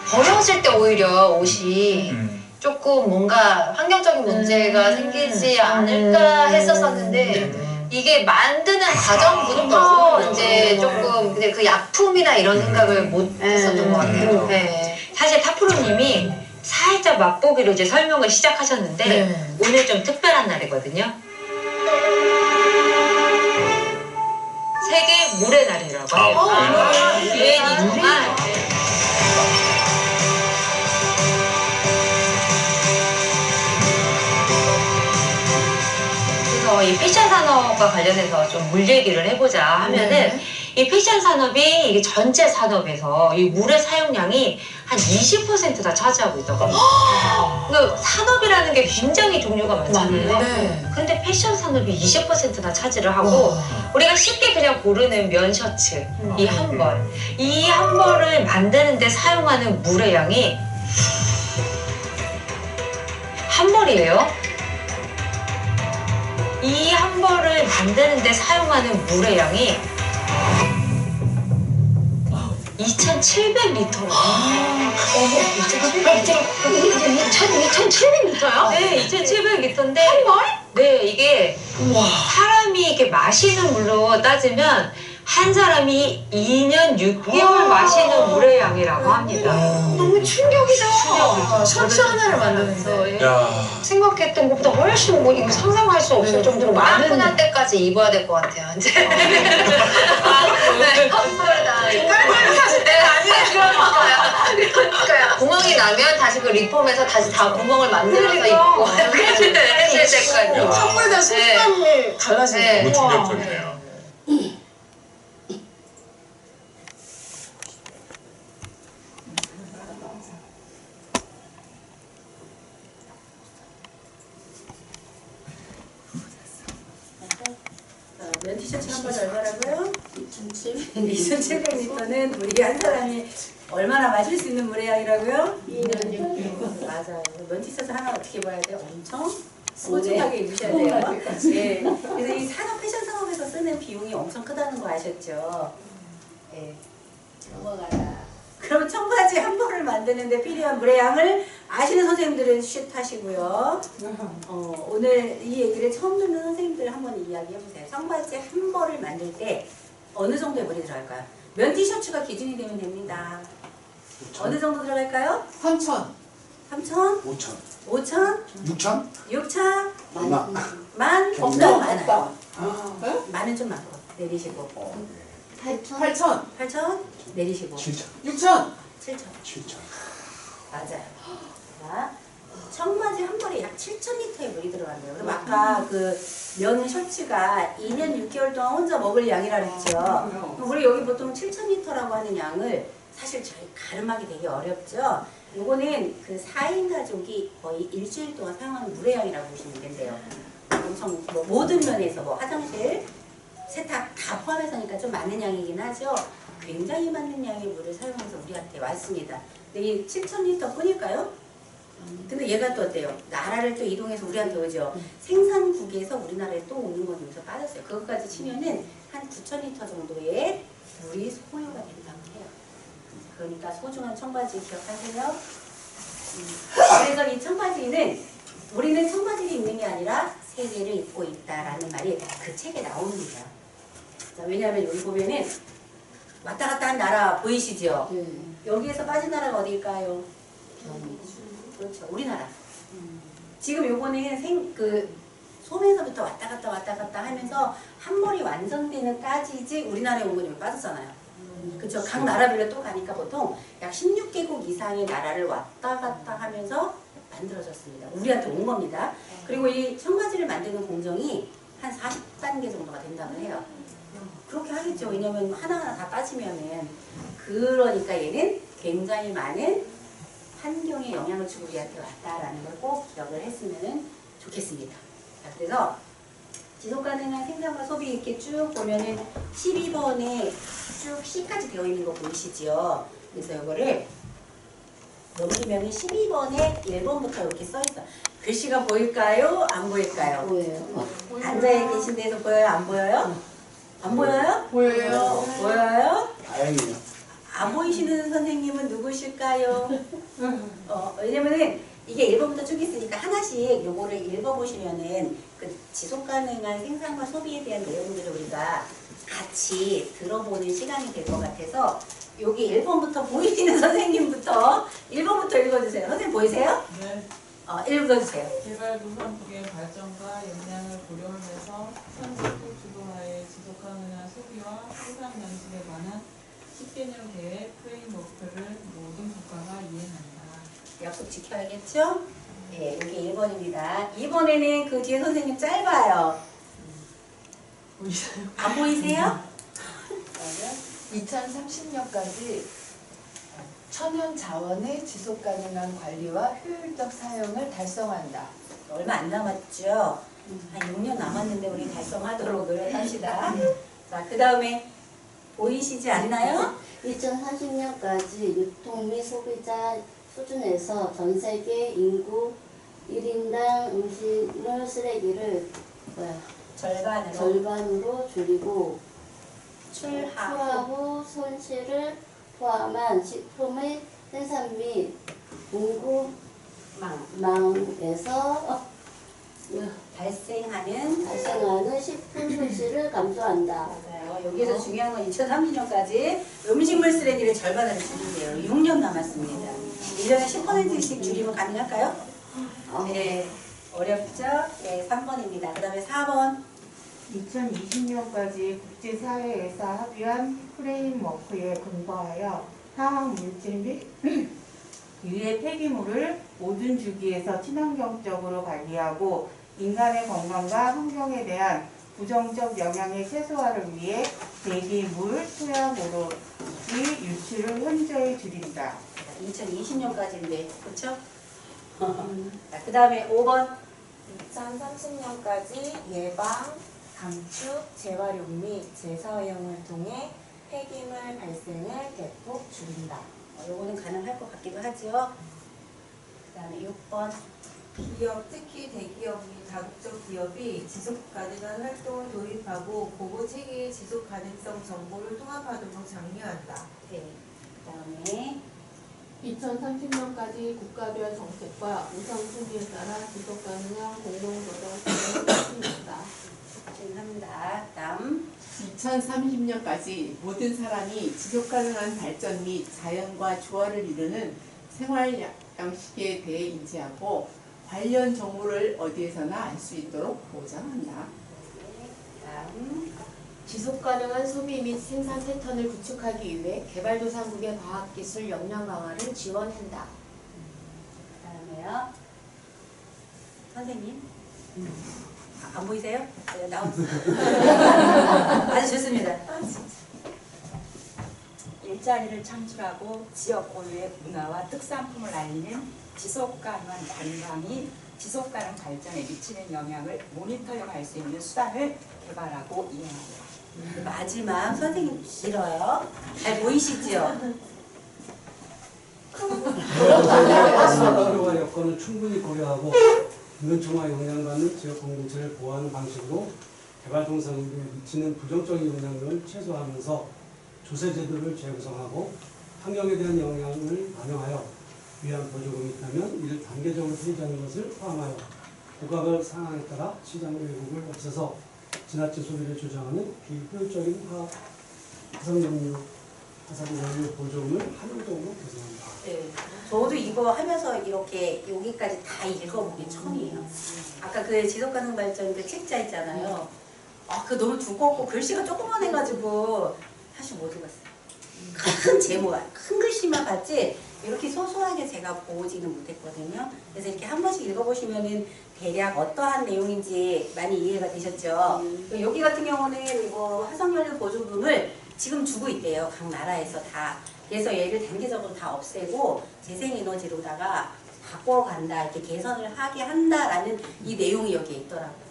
버려질 때 오히려 옷이 조금 뭔가 환경적인 문제가 생기지 않을까 했었었는데 이게 만드는 과정부터 이제 조금 근데 그 약품이나 이런 생각을 못 했었던 것 같아요. 네. 사실 타프로님이 살짝 맛보기로 이제 설명을 시작하셨는데 네. 오늘 좀 특별한 날이거든요. 세계 물의 날이라고 해요. 유엔이 정말 그래서 이 패션 산업과 관련해서 좀 물 얘기를 해보자 하면은 이 패션 산업이 이게 전체 산업에서 이 물의 사용량이 한 20%다 차지하고 있다고 합니다. 그러니까 산업이라는 게 굉장히 종류가 많잖아요. 네. 근데 패션 산업이 20%나 차지를 하고 우리가 쉽게 그냥 고르는 면 셔츠 이 한 벌, 이 한 벌을 만드는데 사용하는 물의 양이 한 벌이에요. 이 한 벌을 만드는데 사용하는 물의 양이 2,700리터로. 2,700리터요? 네, 2,700리터인데. 한 벌? 네, 이게 사람이 이렇게 마시는 물로 따지면 한 사람이 2년 6개월 마시는 물의 양이라고 합니다. 너무 충격이다. 셔츠 하나를 만드는데 예. 야. 생각했던 것보다 훨씬 뭐 이거 상상할 수 없을 정도로 많은 많은 때까지 입어야 될 것 같아요. 이제. 네, 컴플다. 사실 네, 아니에요. 그러니까요. 구멍이 나면 다시 그 리폼해서 다시 다 구멍을 만들어서 입고 해줄 때까지. 선물에 대한 소감이 달라지는 네. 거. 너무 충격적이네요. 면 티셔츠 한 벌이 얼마라고요? 2,700리터는 우리 한 사람이 얼마나 마실 수 있는 물의 양이라고요? 2년 6개월. 맞아요. 면 티셔츠 하나 어떻게 봐야 돼요? 엄청 소중하게 입으셔야 돼요. 예. 그래서 이 산업 패션 산업에서 쓰는 비용이 엄청 크다는 거 아셨죠? 예. 넘어가라. 그럼 청바지 한 벌을 만드는데 필요한 물의 양을 아시는 선생님들은 쉿 하시고요. 오늘 이 얘기를 처음 듣는 선생님들 한번 이야기해보세요. 청바지 한 벌을 만들 때 어느 정도의 물이 들어갈까요? 면 티셔츠가 기준이 되면 됩니다. 어느 정도 들어갈까요? 3,000. 3,000? 5천. 5,000? 6천? 6,000? 얼마? 만? 없다, 많아요. 아. 만은 좀 많고 내리시고 8,000. 8,000? 내리시고 7천. 6,000. 7,000 7천. 맞아요. 자, 청바지 한 벌에 약 7,000리터의 물이 들어간대요. 그럼 아까 그 면 셔츠가 2년 6개월 동안 혼자 먹을 양이라 그랬죠. 그럼 우리 여기 보통 7,000리터라고 하는 양을 사실 저희 가름하기 되게 어렵죠. 요거는 그 4인 가족이 거의 일주일 동안 사용하는 물의 양이라고 보시면 된대요. 엄청 뭐 모든 면에서 뭐 화장실, 세탁 다 포함해서니까 좀 많은 양이긴 하죠. 굉장히 많은 양의 물을 사용해서 우리한테 왔습니다. 근데 이 7,000리터 뿐일까요? 근데 얘가 또 어때요? 나라를 또 이동해서 우리한테 오죠. 생산국에서 우리나라에 또 오는 건 여기서 빠졌어요. 그것까지 치면은 한 9,000리터 정도의 물이 소요가 된다고 해요. 그러니까 소중한 청바지 기억하세요. 그래서 이 청바지는 우리는 청바지를 입는 게 아니라 세계를 입고 있다라는 말이 그 책에 나옵니다. 자, 왜냐하면 여기 보면은 왔다 갔다 한 나라 보이시죠? 여기에서 빠진 나라가 어딜까요? 그렇죠. 우리나라. 지금 요거는 소매에서부터 왔다 갔다 하면서 한 벌이 완성되는 까지지 우리나라에 온 거는 빠졌잖아요. 그렇죠. 각 나라별로 또 가니까 보통 약 16개국 이상의 나라를 왔다 갔다 하면서 만들어졌습니다. 우리한테 온 겁니다. 그리고 이 청바지를 만드는 공정이 한 40단계 정도가 된다고 해요. 그렇게 하겠죠. 왜냐면 하나하나 다 따지면은. 그러니까 얘는 굉장히 많은 환경에 영향을 주고 우리한테 왔다라는 걸 꼭 기억을 했으면 좋겠습니다. 자, 그래서 지속가능한 생산과 소비 이렇게 쭉 보면은 12번에 쭉 C까지 되어 있는 거 보이시죠? 그래서 이거를 넘기면은 12번에 1번부터 이렇게 써 있어. 글씨가 보일까요? 안 보일까요? 뭐예요? 앉아 계신 데서 보여요? 안 보여요? 안 보여요? 보여요. 보여요? 다행이에요. 안 보이시는 선생님은 누구실까요? 왜냐면은 이게 1번부터 쭉 있으니까 하나씩 요거를 읽어보시면은 그 지속가능한 생산과 소비에 대한 내용들을 우리가 같이 들어보는 시간이 될 것 같아서 여기 1번부터 보이시는 선생님부터 1번부터 읽어주세요. 선생님 보이세요? 네. 읽어주세요. 개발도상국의 발전과 역량을 고려하면서 선진국 주도하에 지속가능한 소비와 생산 양식에 관한 10개년 계획 프레임워크를 모든 국가가 이행한다. 약속 지켜야겠죠? 네, 여기 1번입니다. 2번에는 그 뒤에 선생님 짧아요. 보이세요? 안 보이세요? 2030년까지 천연 자원의 지속 가능한 관리와 효율적 사용을 달성한다. 얼마 안 남았죠? 한 6년 남았는데 우리 달성하도록 노력합시다. 자, 그 다음에 보이시지 않나요? 2030년까지 유통 및 소비자 수준에서 전 세계 인구 1인당 음식물 쓰레기를 절반으로 줄이고 추후 손실을 포함한 식품의 생산 및 공급망에서 발생하는 식품 손실을 감소한다. 맞아요. 여기서 중요한 건 2030년까지 음식물 쓰레기를 절반으로 줄이세요. 6년 남았습니다. 1년에 10%씩 줄이면 가능할까요? 네. 어렵죠? 네, 3번입니다. 그 다음에 4번. 2020년까지 국제사회에서 합의한 프레임워크에 근거하여 화학물질 및 유해 폐기물을 모든 주기에서 친환경적으로 관리하고 인간의 건강과 환경에 대한 부정적 영향의 최소화를 위해 대기, 물, 토양으로의 유출을 현저히 줄인다. 2020년까지인데, 그렇죠? 그 다음에 5번. 2030년까지 예방, 감축, 재활용 및 재사용을 통해 폐기물 발생을 대폭 줄인다. 요거는 가능할 것 같기도 하죠. 그 다음에 6번. 기업, 특히 대기업 및 다국적 기업이 지속 가능한 활동을 도입하고 고고 체계의 지속 가능성 정보를 통합하도록 장려한다. 네. 그 다음에 2030년까지 국가별 정책과 우선순위에 따라 지속 가능한 공동노동 시대를 추진한다. 추진합니다. 다음 2030년까지 모든 사람이 지속가능한 발전 및 자연과 조화를 이루는 생활 양식에 대해 인지하고 관련 정보를 어디에서나 알 수 있도록 보장한다. 다음 지속 가능한 소비 및 생산 패턴을 구축하기 위해 개발도상국의 과학기술 역량 강화를 지원한다. 다음에요. 선생님. 안 보이세요? 네, 나오세요. 아주 좋습니다. 일자리를 창출하고 지역 고유의 문화와 특산품을 알리는 지속가능한 관광이 지속가능 발전에 미치는 영향을 모니터링할 수 있는 수단을 개발하고 이행한다. 마지막 선생님 싫어요. 잘 보이시죠? 필요와 여건을 충분히 고려하고 인근청화 영향받는 지역 공동체를 보호하는 방식으로 개발동산국에 미치는 부정적인 영향을 최소화하면서 조세제도를 재구성하고 환경에 대한 영향을 반영하여 위한 보조금이 있다면 이를 단계적으로 폐지하는 것을 포함하여 국가별 상황에 따라 시장 왜곡을 없애서 지나친 소비를 조장하는 비효율적인 화석연료 보조금을 한정적으로 개선합니다. 네. 저도 이거 하면서 이렇게 여기까지 다 읽어보기 처음이에요. 아까 그 지속가능 발전 그 책자 있잖아요. 그 너무 두껍고 글씨가 조그만해가지고 사실 못 읽었어요. 큰 제목, 큰 글씨만 봤지 이렇게 소소하게 제가 보지는 못했거든요. 그래서 이렇게 한 번씩 읽어보시면은 대략 어떠한 내용인지 많이 이해가 되셨죠. 여기 같은 경우는 이거 화석연료 보조금을 지금 주고 있대요. 각 나라에서 다. 그래서 얘를 단계적으로 다 없애고 재생에너지로다가 바꿔 간다, 이렇게 개선을 하게 한다라는 이 내용이 여기에 있더라고요.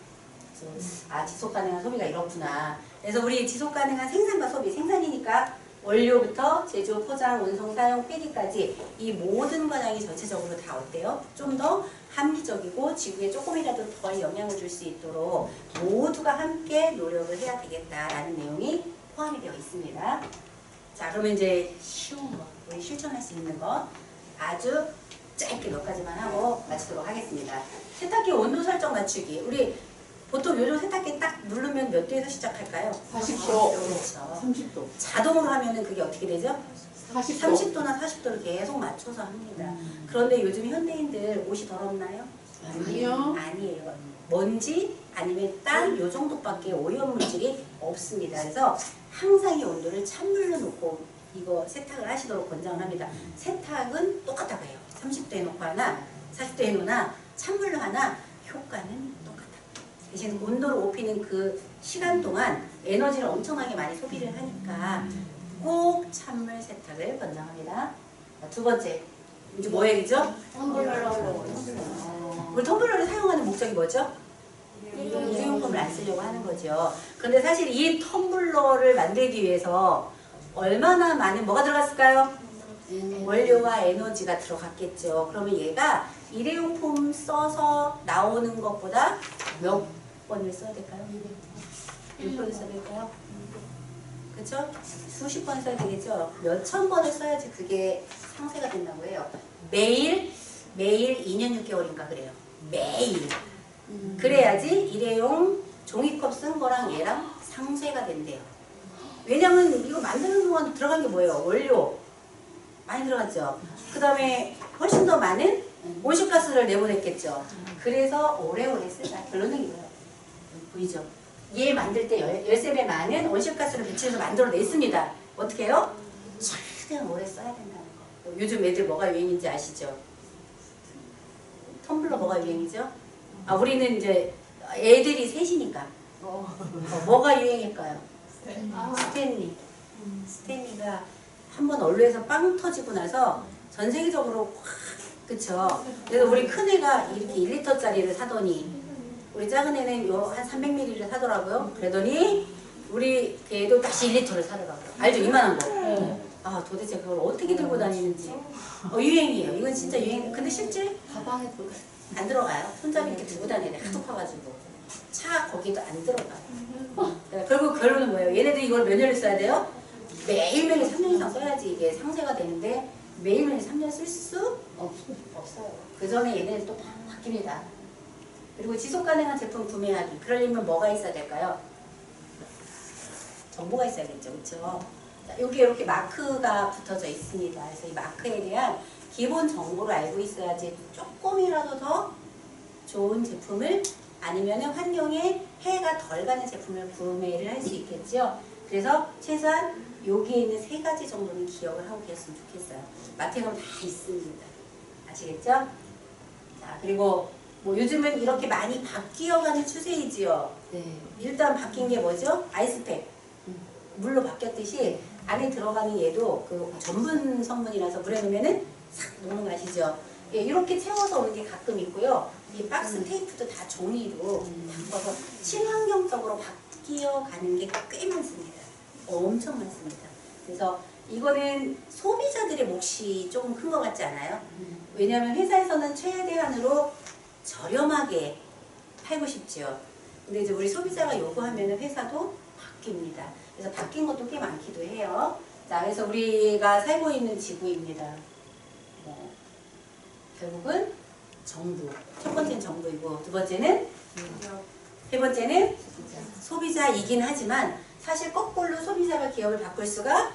그래서 아, 지속가능한 소비가 이렇구나. 그래서 우리 지속가능한 생산과 소비, 생산이니까 원료부터 제조, 포장, 운송, 사용, 폐기까지 이 모든 과정이 전체적으로 다 어때요? 좀 더 합리적이고 지구에 조금이라도 덜 영향을 줄 수 있도록 모두가 함께 노력을 해야 되겠다라는 내용이 포함이 되어 있습니다. 자, 그러면 이제 쉬운 거, 우리 실천할 수 있는 거 아주 짧게 몇 가지만 하고 마치도록 하겠습니다. 세탁기 온도 설정 맞추기. 우리 보통 요즘 세탁기 딱 누르면 몇 도에서 시작할까요? 40도. 그렇죠. 30도. 자동으로 하면은 그게 어떻게 되죠? 40도. 30도나 40도를 계속 맞춰서 합니다. 그런데 요즘 현대인들 옷이 더럽나요? 아니요. 아니에요. 먼지 아니면 땀 요 정도밖에 오염 물질이 없습니다. 그래서 항상 이 온도를 찬물로 놓고 이거 세탁을 하시도록 권장을 합니다. 세탁은 똑같다고 해요. 30도에 놓고 하나, 40도에 놓나, 찬물로 하나, 효과는 똑같다. 대신 온도를 높이는 그 시간 동안 에너지를 엄청나게 많이 소비를 하니까 꼭 찬물 세탁을 권장합니다. 자, 두 번째, 이제 뭐 얘기죠? 우리 텀블러를 사용하는 목적이 뭐죠? 일회용품을 안 쓰려고 하는 거죠. 그런데 사실 이 텀블러를 만들기 위해서 얼마나 많은 뭐가 들어갔을까요? 원료와 에너지가 들어갔겠죠. 그러면 얘가 일회용품 써서 나오는 것보다 몇 번을 써야 될까요? 몇 번을 써야 될까요? 그렇죠? 수십 번 써야 되겠죠. 몇천 번을 써야지 그게 상쇄가 된다고 해요. 매일 2년 6개월인가 그래요. 매일. 그래야지 일회용 종이컵 쓴 거랑 얘랑 상쇄가 된대요. 왜냐면 이거 만드는 동안 들어간 게 뭐예요? 원료 많이 들어갔죠. 그 다음에 훨씬 더 많은 온실가스를 내보냈겠죠. 그래서 오래오래 쓰자. 결론은 이거예요. 보이죠? 얘 만들 때 13배 많은 온실가스를 배출해서 만들어냈습니다. 어떻게 해요? 최대한 오래 써야 된다는 거. 요즘 애들 뭐가 유행인지 아시죠? 텀블러 뭐가 유행이죠? 아, 우리는 이제 애들이 셋이니까 뭐가 유행일까요? 스탠리. 스탠리가 한번 언론에서 빵 터지고 나서 전 세계적으로 확, 그쵸? 그래서 우리 큰애가 이렇게 1리터짜리를 사더니 우리 작은 애는 요 한 300ml를 사더라고요. 그러더니 우리 걔도 다시 1리터를 사더라고요. 알죠? 이만한 거. 아, 도대체 그걸 어떻게 들고 다니는지. 유행이에요. 이건 진짜 유행. 근데 실제 가방에 안 들어가요. 손잡이 이렇게 들고 다녀야 돼. 하도 커가지고. 차 거기도 안 들어가요. 결국 결론은 뭐예요? 얘네들이 이걸 몇 년을 써야 돼요? 매일매일 3년 이상 써야지 이게 상쇄가 되는데 매일매일 3년 쓸 수 없어요. 그 전에 얘네들 또 바뀝니다. 그리고 지속가능한 제품 구매하기. 그러려면 뭐가 있어야 될까요? 정보가 있어야겠죠. 그렇죠? 여기 이렇게 마크가 붙어져 있습니다. 그래서 이 마크에 대한 기본 정보를 알고 있어야지 조금이라도 더 좋은 제품을 아니면 환경에 해가 덜 가는 제품을 구매를 할 수 있겠죠. 그래서 최소한 여기에 있는 3가지 정도는 기억을 하고 계셨으면 좋겠어요. 마트에 가면 다 있습니다. 아시겠죠? 자, 그리고 뭐 요즘은 이렇게 많이 바뀌어가는 추세이지요. 네. 일단 바뀐 게 뭐죠? 아이스팩. 물로 바뀌었듯이 안에 들어가는 얘도 그 전분 성분이라서 물에 넣으면은 싹 녹는 거 아시죠? 예, 이렇게 채워서 오는 게 가끔 있고요. 이 박스 테이프도 다 종이로 바꿔서 친환경적으로 바뀌어가는 게 꽤 많습니다. 엄청 많습니다. 그래서 이거는 소비자들의 몫이 조금 큰 것 같지 않아요? 왜냐하면 회사에서는 최대한으로 저렴하게 팔고 싶죠. 근데 이제 우리 소비자가 요구하면 회사도 바뀝니다. 그래서 바뀐 것도 꽤 많기도 해요. 자, 그래서 우리가 살고 있는 지구입니다. 결국은 정부. 첫 번째는 정부이고, 두 번째는 세 번째는 소비자이긴 하지만 사실 거꾸로 소비자가 기업을 바꿀 수가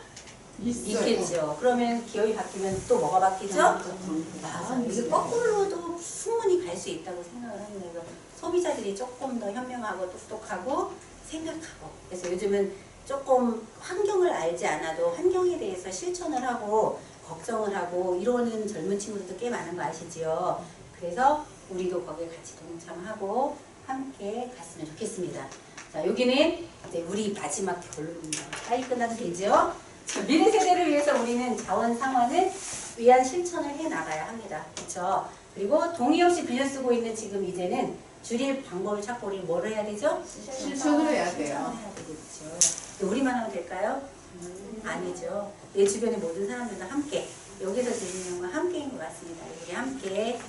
있겠죠. 그러면 기업이 바뀌면 또 뭐가 바뀌죠? 맞아. 이게 거꾸로도 충분히 갈 수 있다고 생각을 합니다. 그래서 소비자들이 조금 더 현명하고 똑똑하고 생각하고, 그래서 요즘은 조금 환경을 알지 않아도 환경에 대해서 실천을 하고 걱정을 하고 이러는 젊은 친구들도 꽤 많은 거 아시지요? 그래서 우리도 거기에 같이 동참하고 함께 갔으면 좋겠습니다. 자, 여기는 이제 우리 마지막 결론입니다. 빨리 끝나도 되죠? 자, 미래 세대를 위해서 우리는 자원 상환을 위한 실천을 해 나가야 합니다. 그렇죠? 그리고 동의 없이 빌려 쓰고 있는 지금 이제는 줄일 방법을 찾고 우리 뭘 해야 되죠? 실천을 해야 돼요. 실천해야 되겠죠. 우리만 하면 될까요? 아니죠. 내 주변의 모든 사람들도 함께 여기서 드리는 건 함께인 것 같습니다. 우리 함께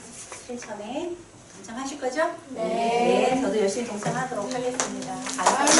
실천에 동참하실 거죠? 네. 저도 열심히 동참하도록 하겠습니다. 감사합니다.